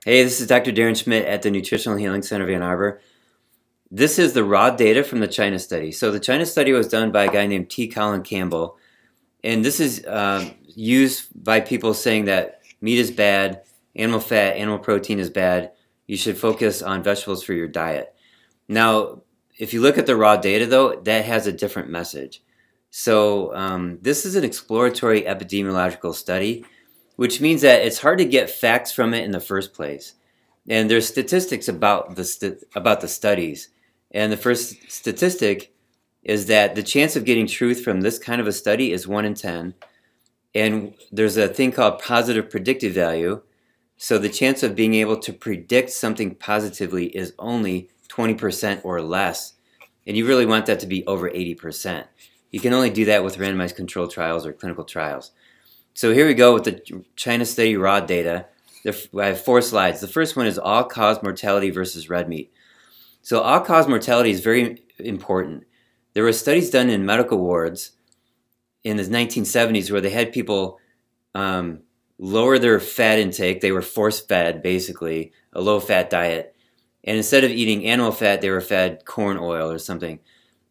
Hey, this is Dr. Darren Schmidt at the Nutritional Healing Center of Ann Arbor. This is the raw data from the China study. So the China study was done by a guy named T. Colin Campbell, and this is used by people saying that meat is bad, animal fat, animal protein is bad. You should focus on vegetables for your diet. Now, if you look at the raw data, though, that has a different message. So this is an exploratory epidemiological study, which means that it's hard to get facts from it in the first place. And there's statistics about the studies. And the first statistic is that the chance of getting truth from this kind of a study is 1 in 10. And there's a thing called positive predictive value. So the chance of being able to predict something positively is only 20% or less. And you really want that to be over 80%. You can only do that with randomized controlled trials or clinical trials. So here we go with the China study raw data. I have 4 slides. The first one is all-cause mortality versus red meat. So all-cause mortality is very important. There were studies done in medical wards in the 1970s where they had people lower their fat intake. They were force-fed, basically, a low-fat diet. And instead of eating animal fat, they were fed corn oil or something.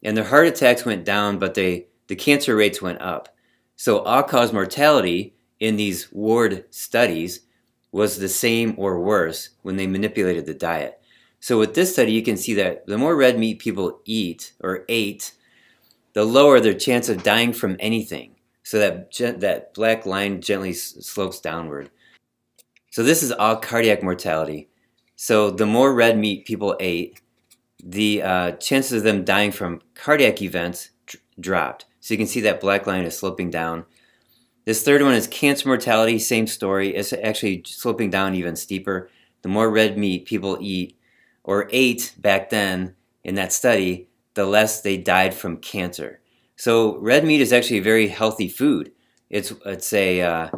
And their heart attacks went down, but the cancer rates went up. So all-cause mortality in these ward studies was the same or worse when they manipulated the diet. So with this study, you can see that the more red meat people eat or ate, the lower their chance of dying from anything. So that black line gently slopes downward. So this is all cardiac mortality. So the more red meat people ate, the chances of them dying from cardiac events dropped. So you can see that black line is sloping down. This third one is cancer mortality, same story. It's actually sloping down even steeper. The more red meat people eat or ate back then in that study, the less they died from cancer. So red meat is actually a very healthy food. It's a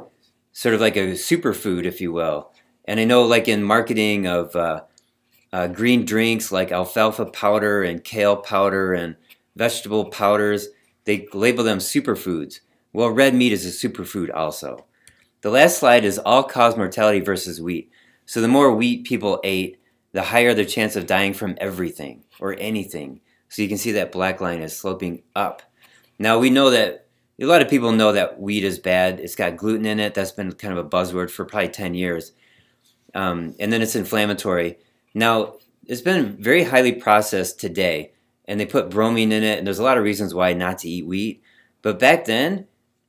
sort of like a superfood, if you will. And I know like in marketing of green drinks like alfalfa powder and kale powder and vegetable powders, they label them superfoods. Well, red meat is a superfood also. The last slide is all-cause mortality versus wheat. So the more wheat people ate, the higher their chance of dying from everything or anything. So you can see that black line is sloping up. Now we know that a lot of people know that wheat is bad. It's got gluten in it. That's been kind of a buzzword for probably 10 years. And then it's inflammatory. Now, it's been very highly processed today, and they put bromine in it, and there's a lot of reasons why not to eat wheat. But back then,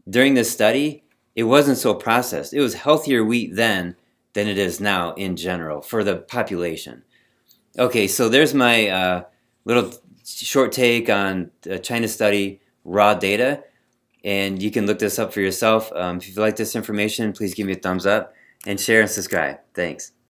during this study, it wasn't so processed. It was healthier wheat then than it is now in general for the population. Okay, so there's my little short take on the China study raw data, and you can look this up for yourself. If you like this information, please give me a thumbs up and share and subscribe. Thanks.